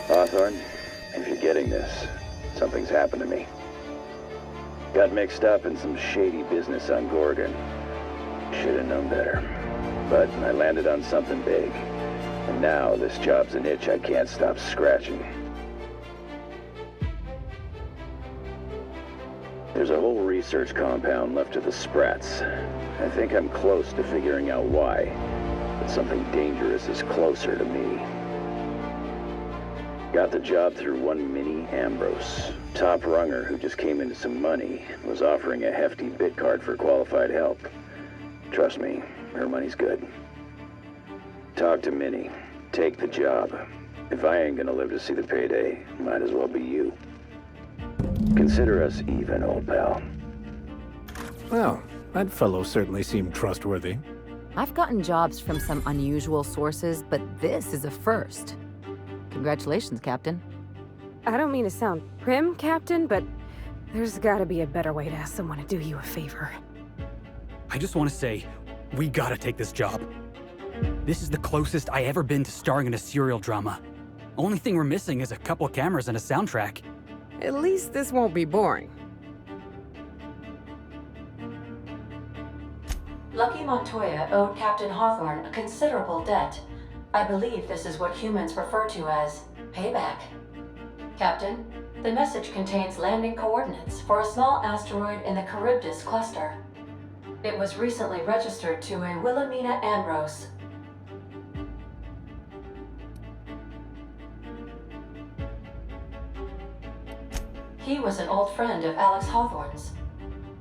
Hawthorne, if you're getting this, something's happened to me. Got mixed up in some shady business on Gorgone. Should have known better. But I landed on something big. And now this job's an itch I can't stop scratching. There's a whole research compound left to the Sprats. I think I'm close to figuring out why. But something dangerous is closer to me. Got the job through one Minnie Ambrose. Top runger who just came into some money, was offering a hefty bid card for qualified help. Trust me, her money's good. Talk to Minnie. Take the job. If I ain't gonna live to see the payday, might as well be you. Consider us even, old pal. Well, that fellow certainly seemed trustworthy. I've gotten jobs from some unusual sources, but this is a first. Congratulations, Captain. I don't mean to sound prim, Captain, but there's gotta be a better way to ask someone to do you a favor. I just want to say, we gotta take this job. This is the closest I ever been to starring in a serial drama. Only thing we're missing is a couple cameras and a soundtrack. At least this won't be boring. Lucky Montoya owed Captain Hawthorne a considerable debt. I believe this is what humans refer to as payback. Captain, the message contains landing coordinates for a small asteroid in the Charybdis cluster. It was recently registered to a Wilhelmina Ambrose. He was an old friend of Alex Hawthorne's.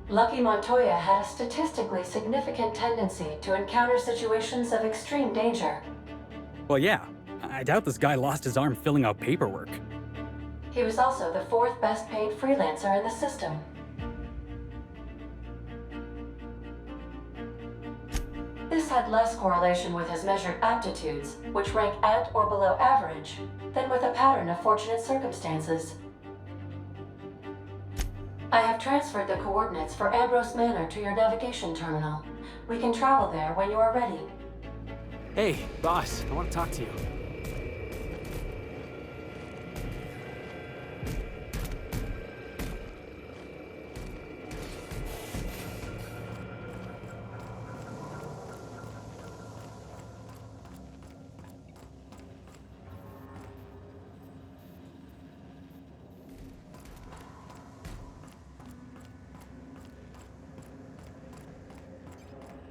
Lucky Montoya had a statistically significant tendency to encounter situations of extreme danger. Well, yeah. I doubt this guy lost his arm filling out paperwork. He was also the fourth best paid freelancer in the system. This had less correlation with his measured aptitudes, which rank at or below average, than with a pattern of fortunate circumstances. I have transferred the coordinates for Ambrose Manor to your navigation terminal. We can travel there when you are ready. Hey, boss, I want to talk to you.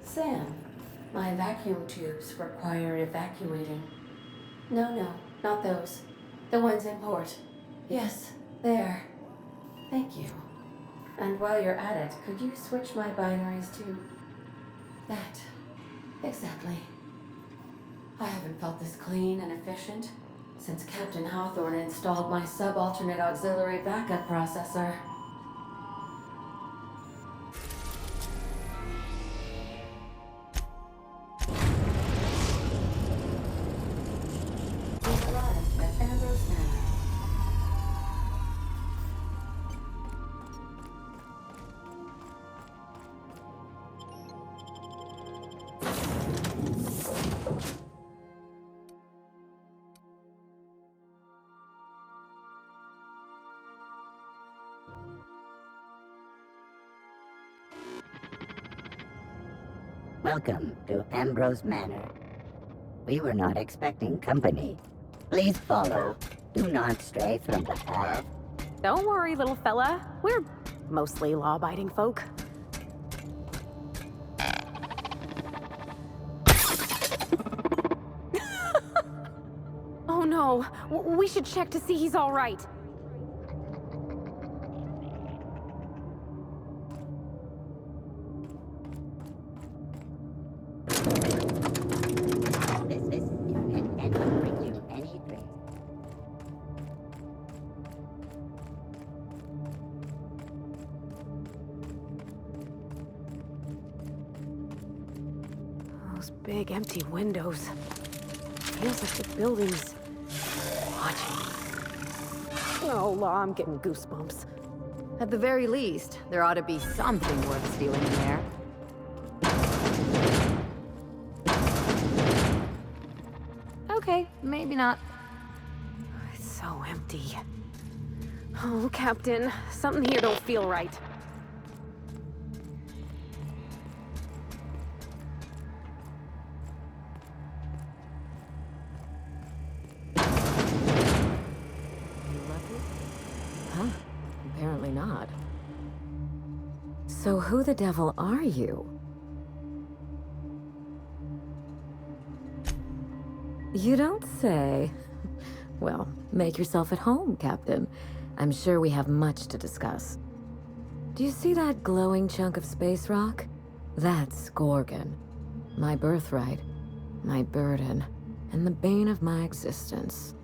Sam, my vacuum tubes require evacuating. No, not those. The ones in port. Yes, there. Thank you. And while you're at it, could you switch my binaries to that? Exactly. I haven't felt this clean and efficient since Captain Hawthorne installed my subalternate auxiliary backup processor. Welcome to Ambrose Manor. We were not expecting company. Please follow. Do not stray from the path. Don't worry, little fella. We're mostly law-abiding folk. Oh no, we should check to see he's all right. This unit cannot bring you any drink. Those big empty windows. Feels like the building's watching. Oh, law, I'm getting goosebumps. At the very least, there ought to be something worth stealing in there. Okay, maybe not. It's so empty. Oh, Captain, something here don't feel right. You lucky? Huh? Apparently not. So who the devil are you? You don't say. Well, make yourself at home, Captain. I'm sure we have much to discuss. Do you see that glowing chunk of space rock? That's Gorgon. My birthright, my burden, and the bane of my existence.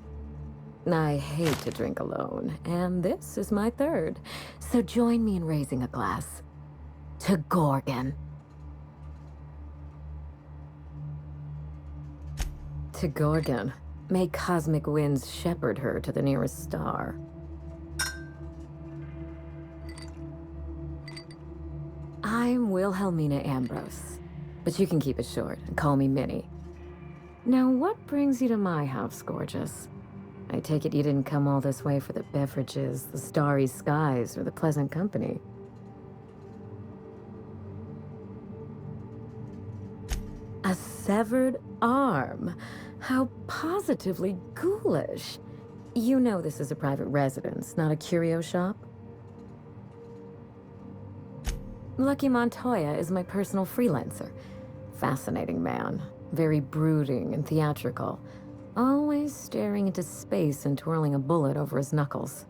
I hate to drink alone, and this is my third. So join me in raising a glass to Gorgon. To Gorgon. May cosmic winds shepherd her to the nearest star. I'm Wilhelmina Ambrose, but you can keep it short and call me Minnie. Now, what brings you to my house, gorgeous? I take it you didn't come all this way for the beverages, the starry skies, or the pleasant company. A severed arm. How positively ghoulish. You know this is a private residence, not a curio shop? Lucky Montoya is my personal freelancer. Fascinating man. Very brooding and theatrical. Always staring into space and twirling a bullet over his knuckles.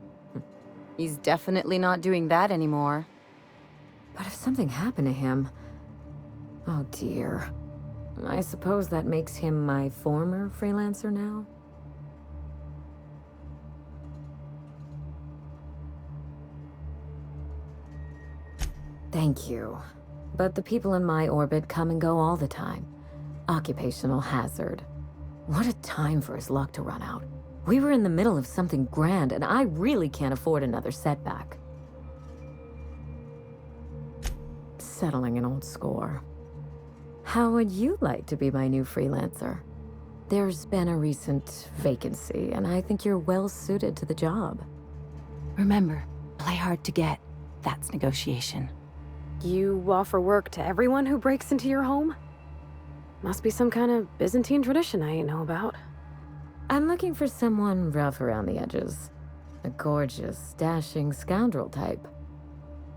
He's definitely not doing that anymore. But if something happened to him... Oh dear. I suppose that makes him my former freelancer now? Thank you. But the people in my orbit come and go all the time. Occupational hazard. What a time for his luck to run out. We were in the middle of something grand, and I really can't afford another setback. Settling an old score. How would you like to be my new freelancer? There's been a recent vacancy, and I think you're well suited to the job. Remember, play hard to get. That's negotiation. You offer work to everyone who breaks into your home? Must be some kind of Byzantine tradition I ain't know about. I'm looking for someone rough around the edges. A gorgeous, dashing scoundrel type.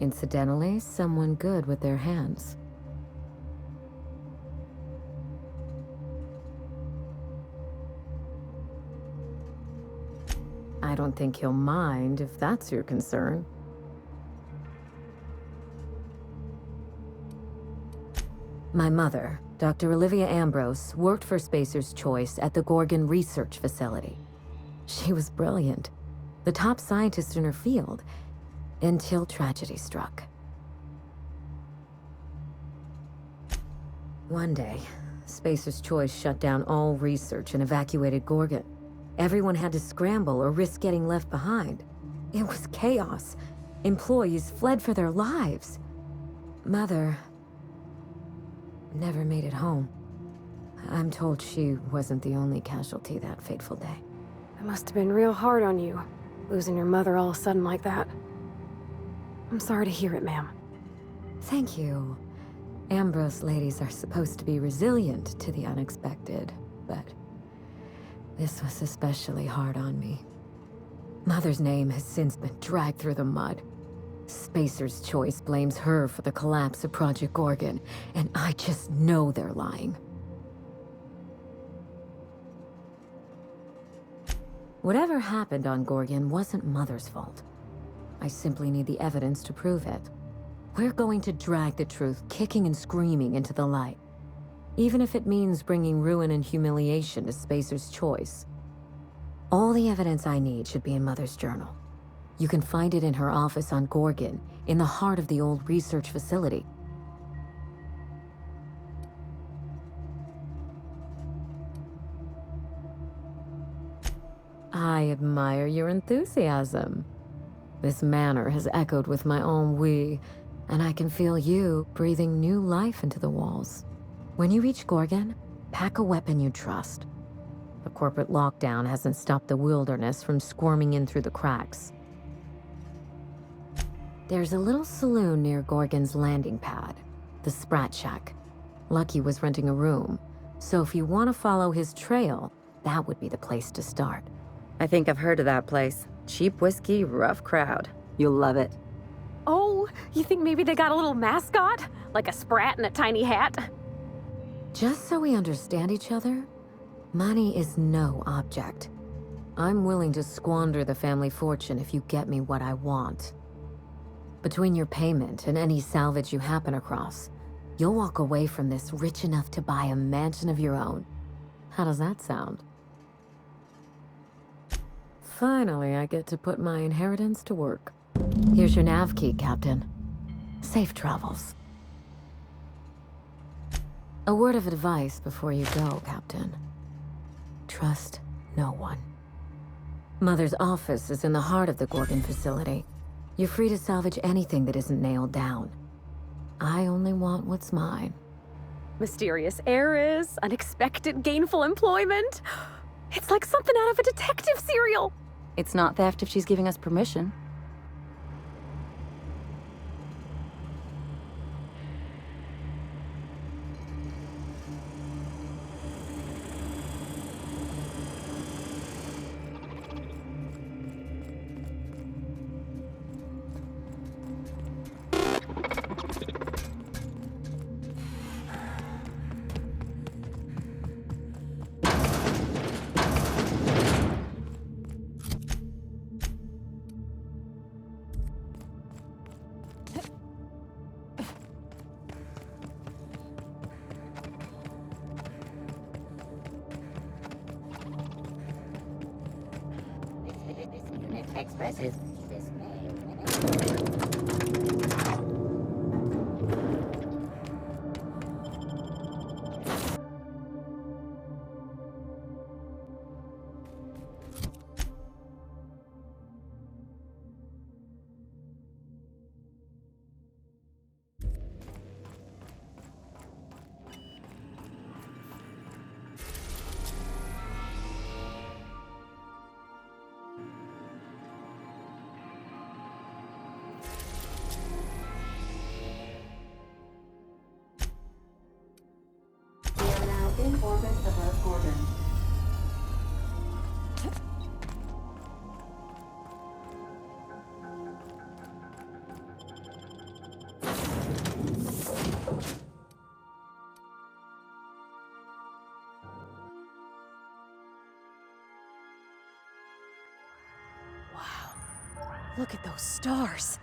Incidentally, someone good with their hands. I don't think he'll mind if that's your concern. My mother, Dr. Olivia Ambrose, worked for Spacer's Choice at the Gorgon Research Facility. She was brilliant, the top scientist in her field, until tragedy struck. One day, Spacer's Choice shut down all research and evacuated Gorgon. Everyone had to scramble or risk getting left behind. It was chaos. Employees fled for their lives. Mother never made it home. I'm told she wasn't the only casualty that fateful day. It must have been real hard on you, losing your mother all of a sudden like that. I'm sorry to hear it, ma'am. Thank you. Ambrose ladies are supposed to be resilient to the unexpected, but this was especially hard on me. Mother's name has since been dragged through the mud. Spacer's Choice blames her for the collapse of Project Gorgon, and I just know they're lying. Whatever happened on Gorgon wasn't Mother's fault. I simply need the evidence to prove it. We're going to drag the truth kicking and screaming into the light. Even if it means bringing ruin and humiliation to Spacer's Choice. All the evidence I need should be in Mother's journal. You can find it in her office on Gorgon, in the heart of the old research facility. I admire your enthusiasm. This manor has echoed with my ennui, and I can feel you breathing new life into the walls. When you reach Gorgone, pack a weapon you trust. The corporate lockdown hasn't stopped the wilderness from squirming in through the cracks. There's a little saloon near Gorgon's landing pad, the Sprat Shack. Lucky was renting a room, so if you want to follow his trail, that would be the place to start. I think I've heard of that place. Cheap whiskey, rough crowd. You'll love it. Oh, you think maybe they got a little mascot? Like a sprat in a tiny hat? Just so we understand each other, money is no object. I'm willing to squander the family fortune if you get me what I want. Between your payment and any salvage you happen across, you'll walk away from this rich enough to buy a mansion of your own. How does that sound? Finally, I get to put my inheritance to work. Here's your nav key, Captain. Safe travels. A word of advice before you go, Captain. Trust no one. Mother's office is in the heart of the Gorgone facility. You're free to salvage anything that isn't nailed down. I only want what's mine. Mysterious heiress, unexpected gainful employment. It's like something out of a detective serial. It's not theft if she's giving us permission. This unit expresses dismay. We are now in orbit above Gorgone. Look at those stars.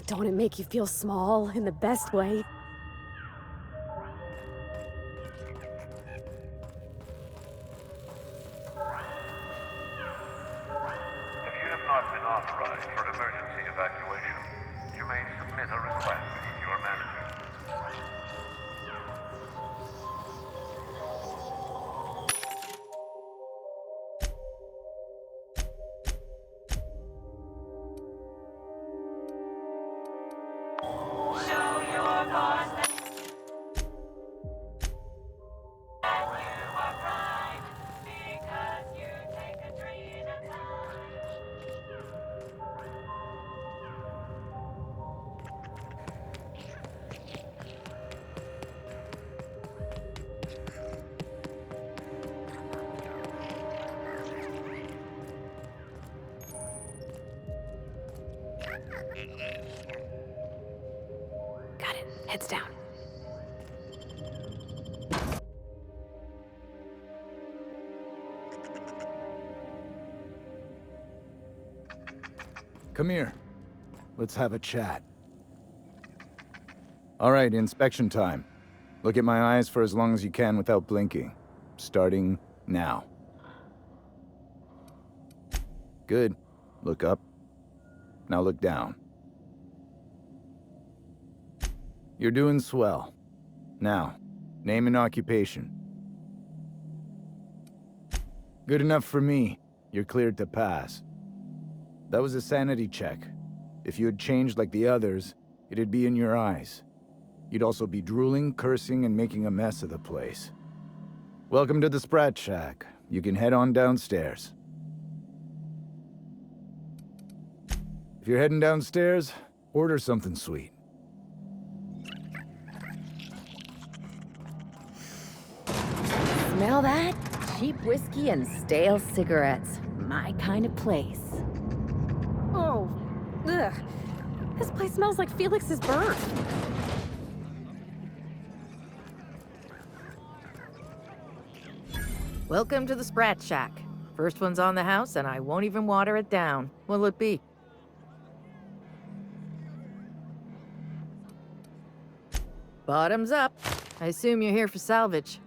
Don't it make you feel small in the best way? If you have not been authorized for emergency evacuation, you may submit a request to your manager. Got it. Heads down. Come here. Let's have a chat. All right, inspection time. Look at my eyes for as long as you can without blinking. Starting now. Good. Look up. Now look down. You're doing swell. Now, name and occupation. Good enough for me. You're cleared to pass. That was a sanity check. If you had changed like the others, it'd be in your eyes. You'd also be drooling, cursing, and making a mess of the place. Welcome to the Sprat Shack. You can head on downstairs. If you're heading downstairs, order something sweet. Smell that? Cheap whiskey and stale cigarettes. My kind of place. Oh, ugh. This place smells like Felix's birth. Welcome to the Sprat Shack. First one's on the house, and I won't even water it down. What'll it be? Bottoms up. I assume you're here for salvage.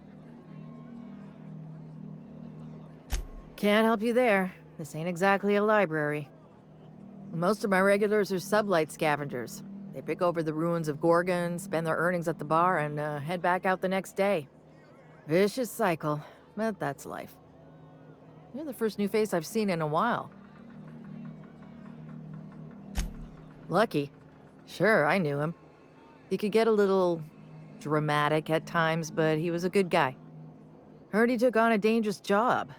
Can't help you there. This ain't exactly a library. Most of my regulars are sublight scavengers. They pick over the ruins of Gorgone, spend their earnings at the bar, and head back out the next day. Vicious cycle, but that's life. You're the first new face I've seen in a while. Lucky. Sure, I knew him. He could get a little dramatic at times, but he was a good guy. Heard he took on a dangerous job.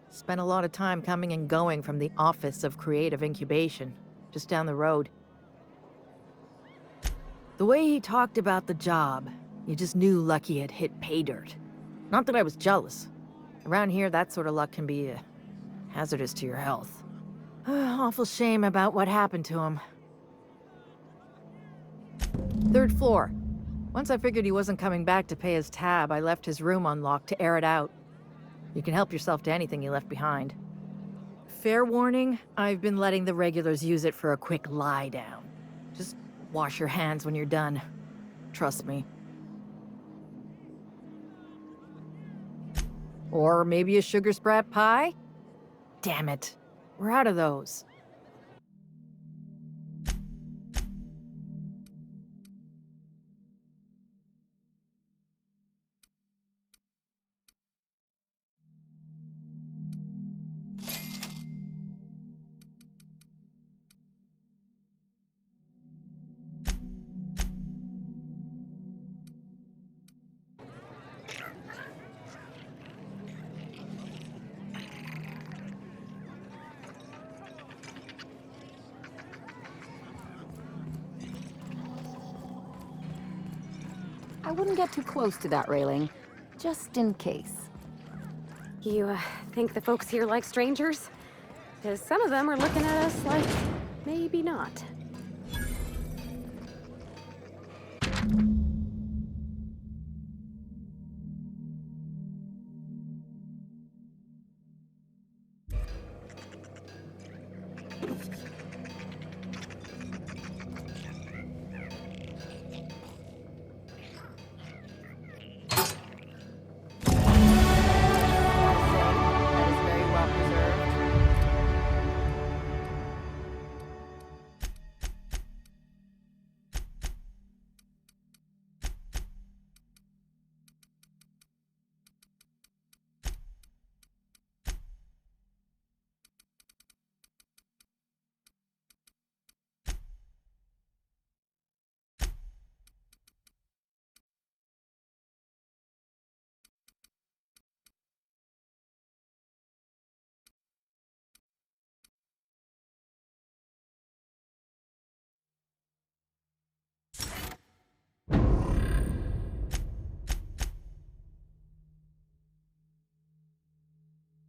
Spent a lot of time coming and going from the Office of Creative Incubation, just down the road. The way he talked about the job, you just knew Lucky had hit pay dirt. Not that I was jealous. Around here, that sort of luck can be hazardous to your health. Awful shame about what happened to him. 3rd floor. Once I figured he wasn't coming back to pay his tab, I left his room unlocked to air it out. You can help yourself to anything you left behind. Fair warning, I've been letting the regulars use it for a quick lie down. Just wash your hands when you're done. Trust me. Or maybe a sugar sprat pie? Damn it, we're out of those. I wouldn't get too close to that railing, just in case. You, think the folks here like strangers? Because some of them are looking at us like, maybe not.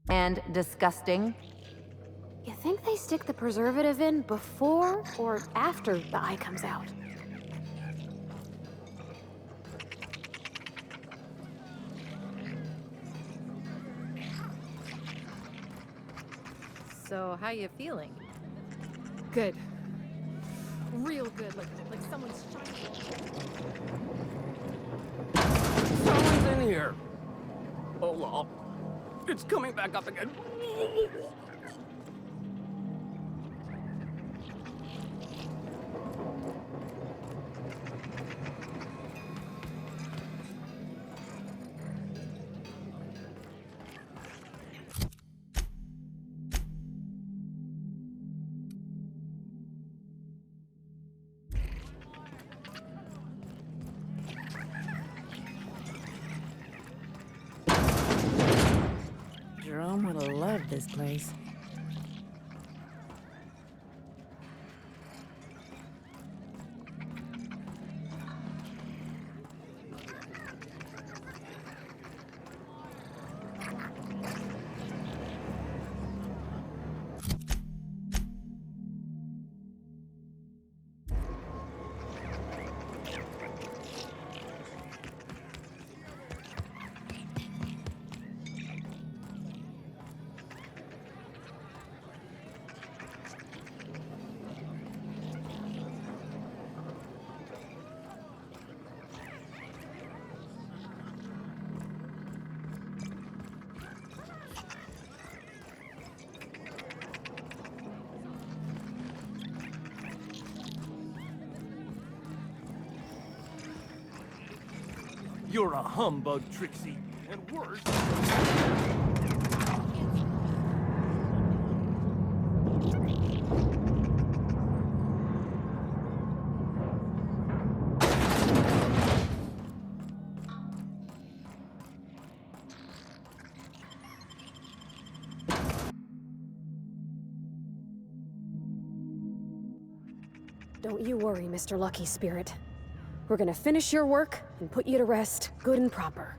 And disgusting. You think they stick the preservative in before or after the eye comes out? So, how you feeling? Good. Real good, like someone's shining. Someone's in here. Oh, lol. It's coming back up again. Mom would have loved this place. You're a humbug, Trixie, and worse. Don't you worry, Mr. Lucky Spirit. We're gonna finish your work and put you to rest, good and proper.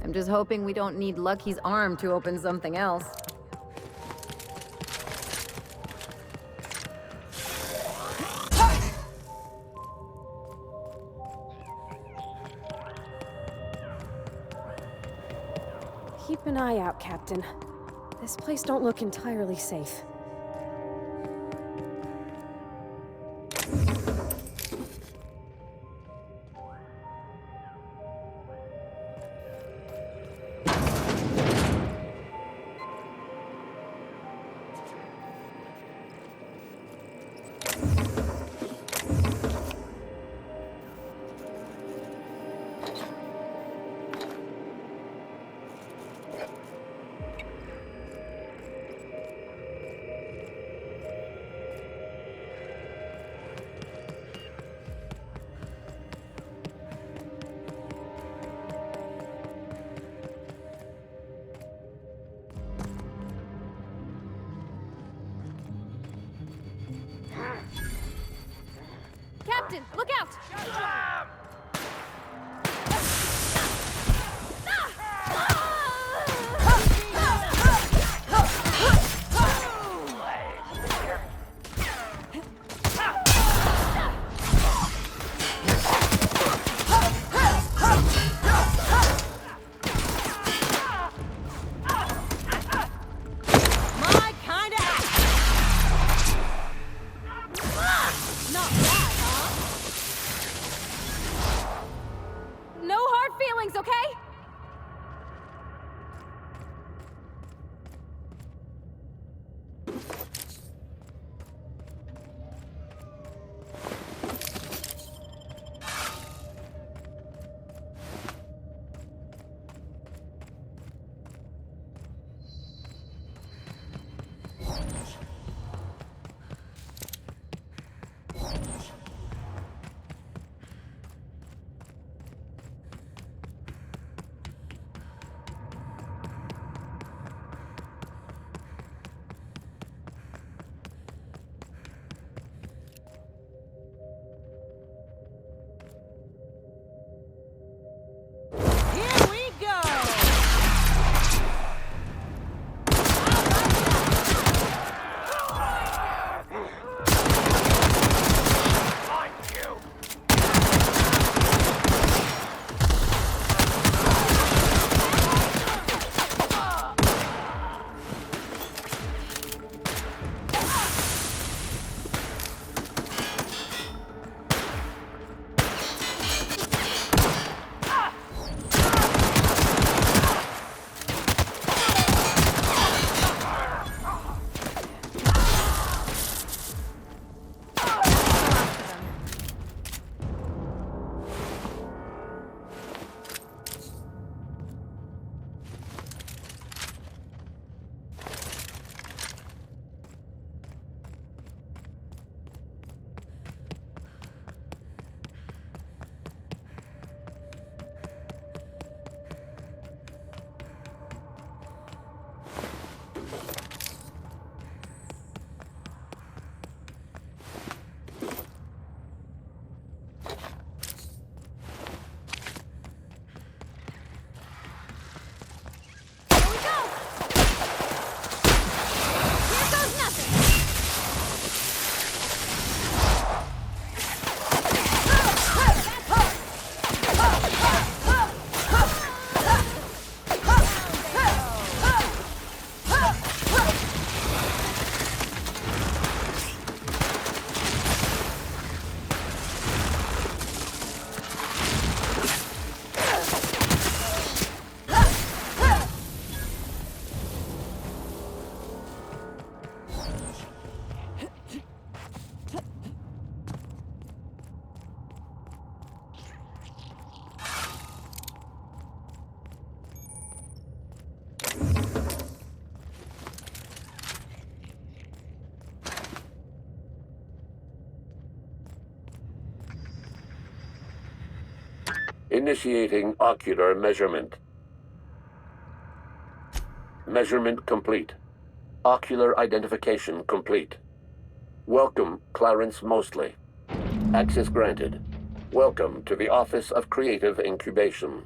I'm just hoping we don't need Lucky's arm to open something else. Keep an eye out, Captain. This place don't look entirely safe. Captain, look out! No hard feelings, okay? Initiating ocular measurement. Measurement complete. Ocular identification complete. Welcome, Clarence Mostly. Access granted. Welcome to the Office of Creative Incubation.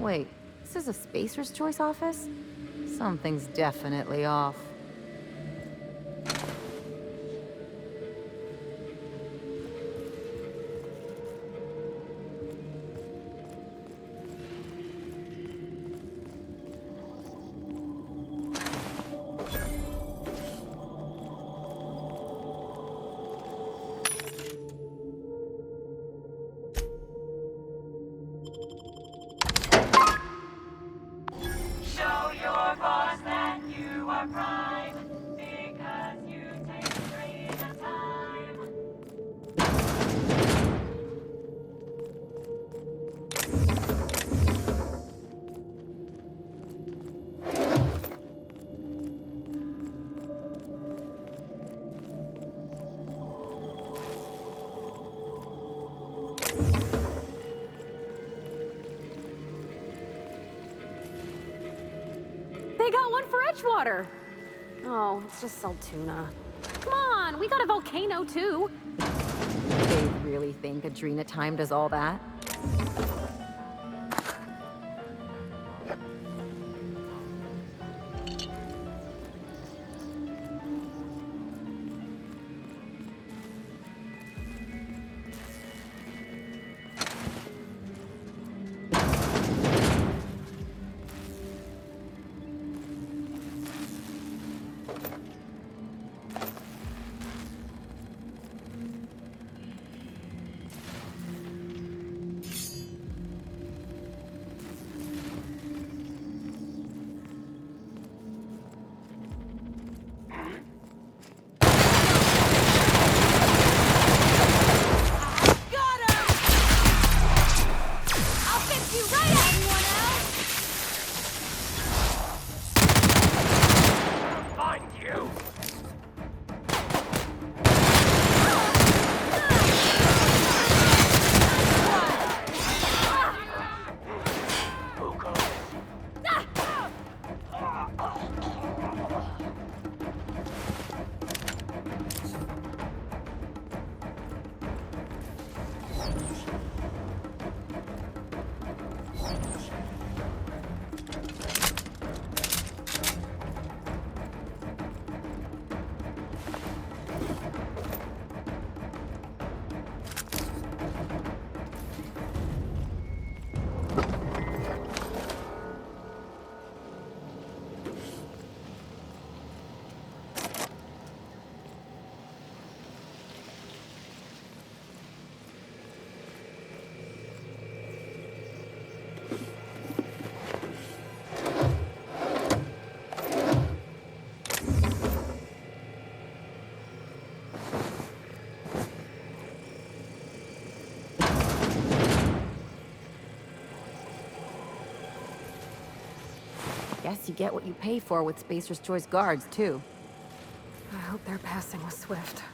Wait, this is a Spacer's Choice office? Something's definitely off. They got one for Edgewater! Oh, it's just Saltuna. Come on, we got a volcano too! They really think Adrena Time does all that? Guess you get what you pay for with Spacer's Choice guards, too. I hope they're passing with Swift.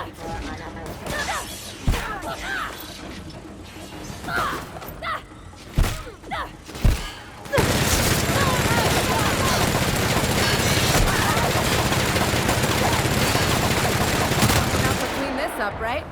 Enough to clean this up, right?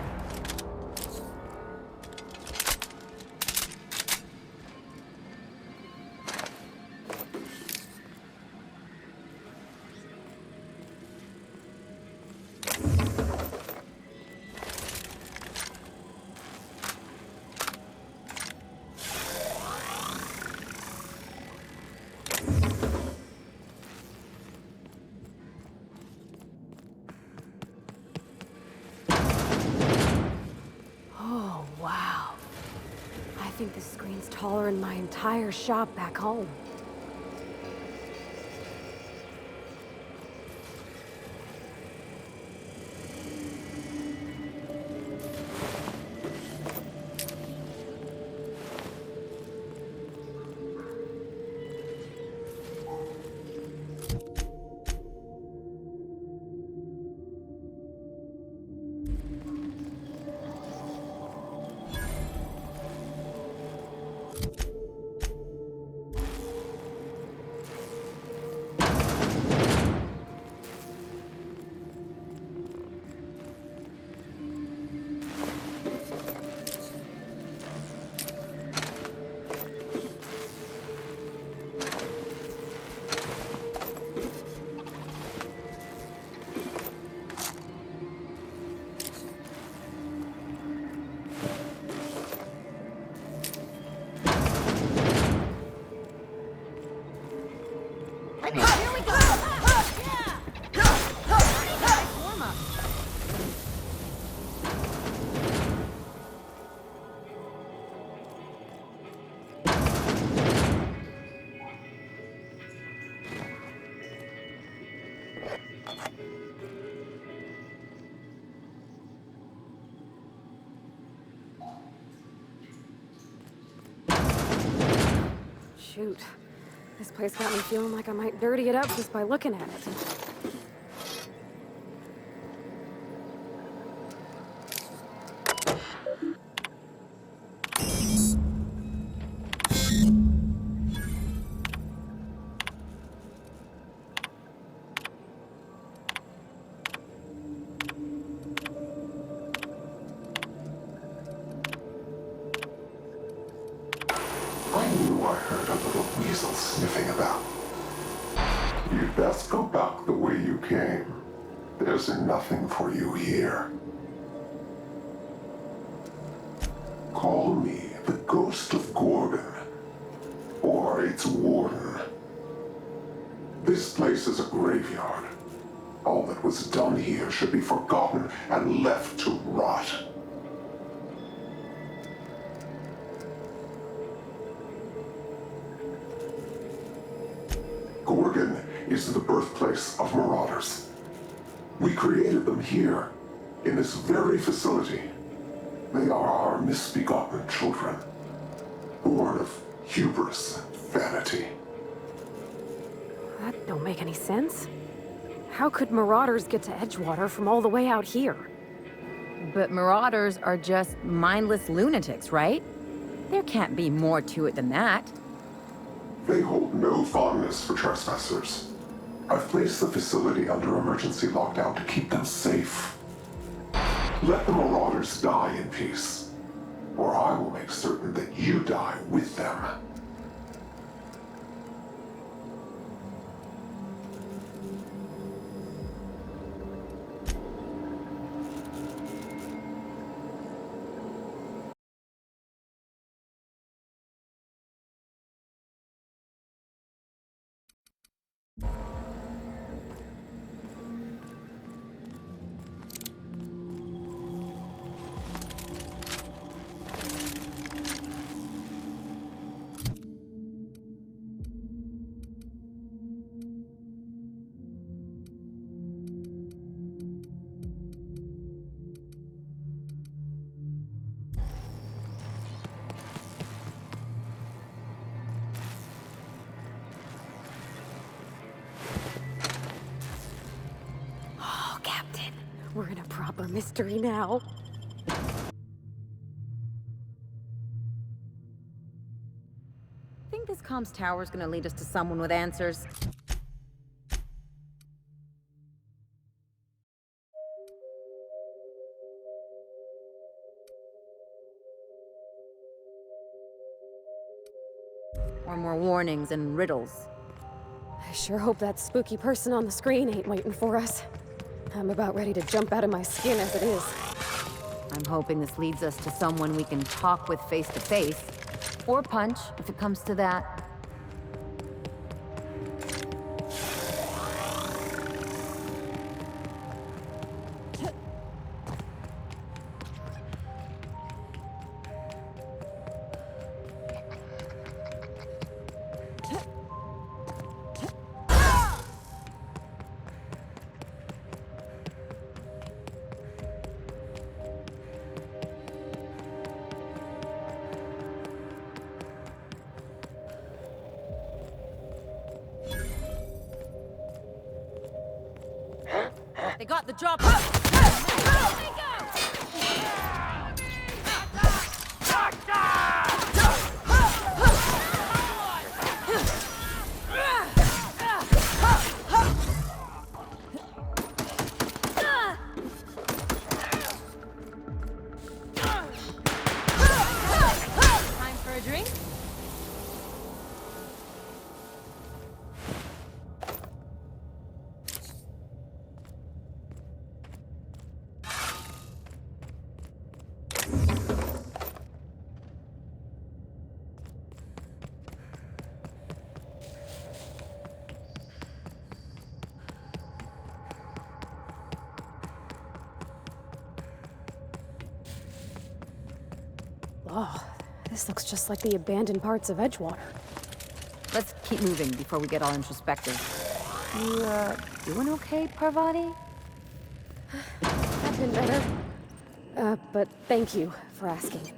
Oh, wow. I think this screen's taller than my entire shop back home. Shoot. This place got me feeling like I might dirty it up just by looking at it. I knew I heard a little weasel sniffing about. You'd best go back the way you came. There's nothing for you here. Call me the Ghost of Gorgon, or its warden. This place is a graveyard. All that was done here should be forgotten and left to rot. Gorgon is the birthplace of marauders. We created them here, in this very facility. They are our misbegotten children, born of hubris and vanity. That don't make any sense. How could marauders get to Edgewater from all the way out here? But marauders are just mindless lunatics, right? There can't be more to it than that. They hold no fondness for trespassers. I've placed the facility under emergency lockdown to keep them safe. Let the marauders die in peace, or I will make certain that you die with them. We're in a proper mystery now. Think this comms tower's gonna lead us to someone with answers? Or more warnings and riddles? I sure hope that spooky person on the screen ain't waiting for us. I'm about ready to jump out of my skin as it is. I'm hoping this leads us to someone we can talk with face to face. Or punch, if it comes to that. They got the drop. Time for a drink? Oh, this looks just like the abandoned parts of Edgewater. Let's keep moving before we get all introspective. You, doing okay, Parvati? I've been better. But thank you for asking.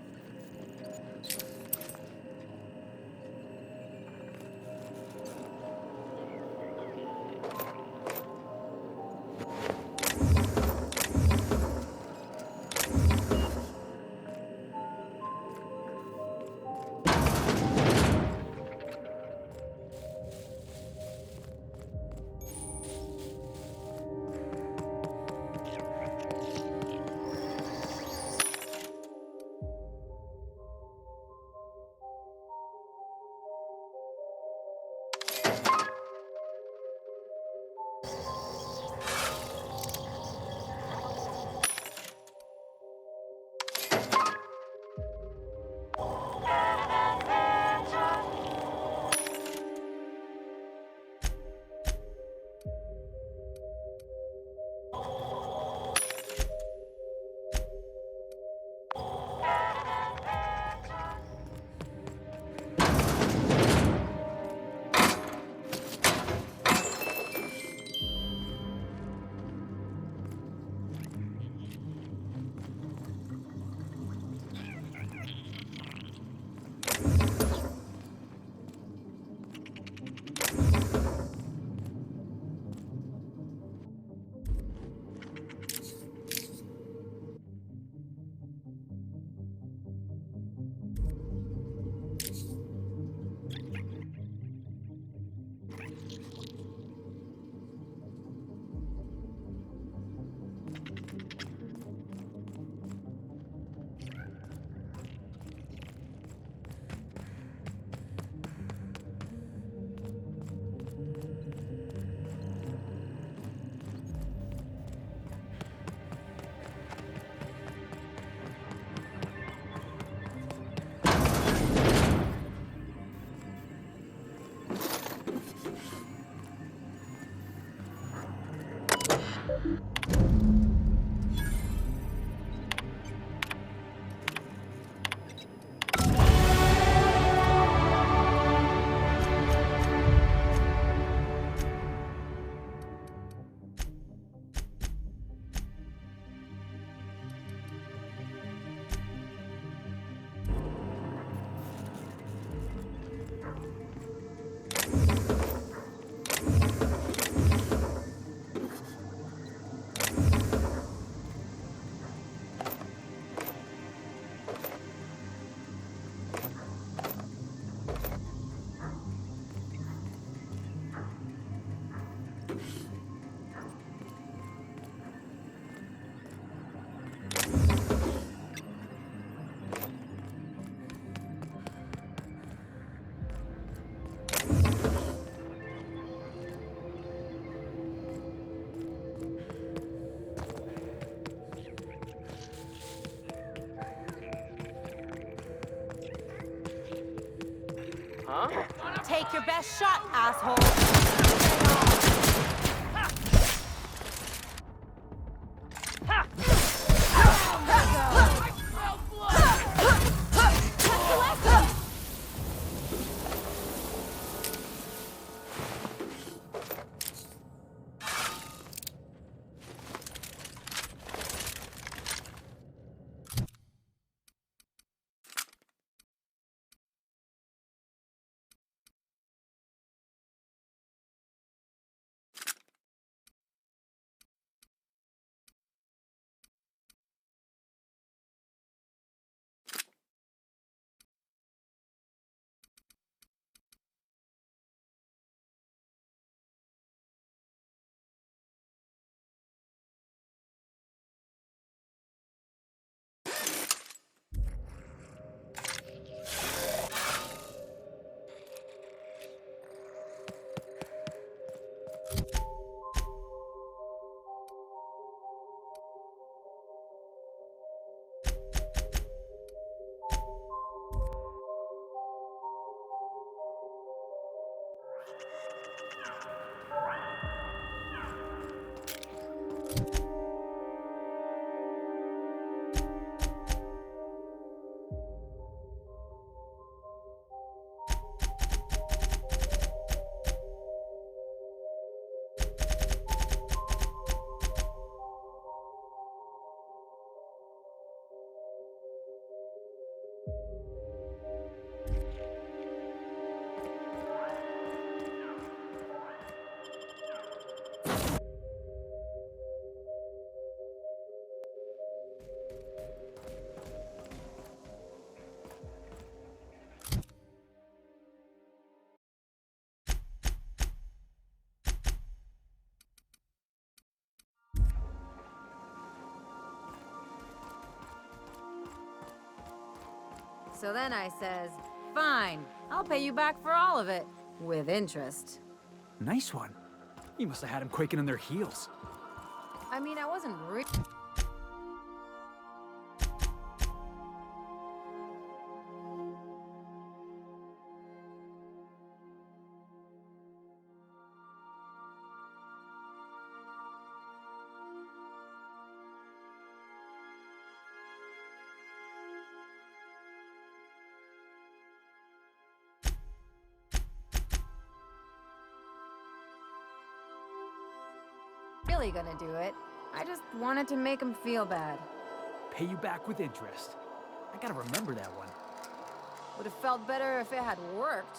Huh? Take your best shot, asshole! So then I says, fine, I'll pay you back for all of it. With interest. Nice one. You must have had them quaking in their heels. I mean, I wasn't really gonna do it. I just wanted to make him feel bad. Pay you back with interest. I gotta remember that one. Would have felt better if it had worked.